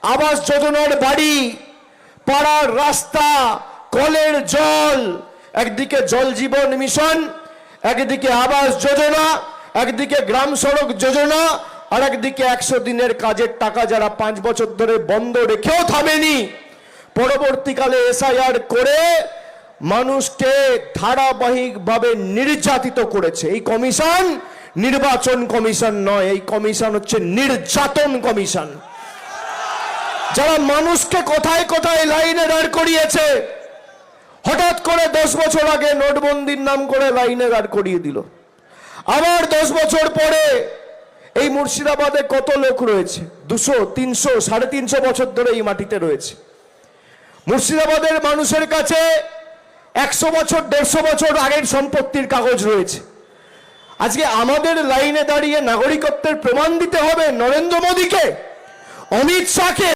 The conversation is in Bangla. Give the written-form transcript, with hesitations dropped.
আবাস যোজনার বাড়ি, পাড়ার রাস্তা, কলের জল, একদিকে জল জীবন মিশন, একদিকে আবাস যোজনা, একদিকে গ্রাম সড়ক যোজনা, আর একদিকে 100 দিনের কাজের টাকা যারা 5 বছর ধরে বন্ধ রেখেও থামেনি, পরবর্তীকালে এসআইআর করে মানুষকে ধারাবাহিকভাবে নির্যাতিত করেছে। এই কমিশন নির্বাচন কমিশন নয়, এই কমিশন হচ্ছে নির্যাতন কমিশন। যারা মানুষকে কোথায় কোথায় লাইনে দাঁড় করিয়েছে, হঠাৎ করে 10 বছর আগে নোটবন্দির নাম করে লাইনে দাঁড় করিয়ে দিল। আবার 10 বছর পরে এই মুর্শিদাবাদে কত লোক রয়েছে, 200, 300, 350 বছর ধরে এই মাটিতে রয়েছে। মুর্শিদাবাদের মানুষের কাছে 100 বছর 150 বছর আগের সম্পত্তির কাগজ রয়েছে। আজকে আমাদের লাইনে দাঁড়িয়ে নাগরিকত্বের প্রমাণ দিতে হবে নরেন্দ্র মোদীকে, অমিত শাহকে।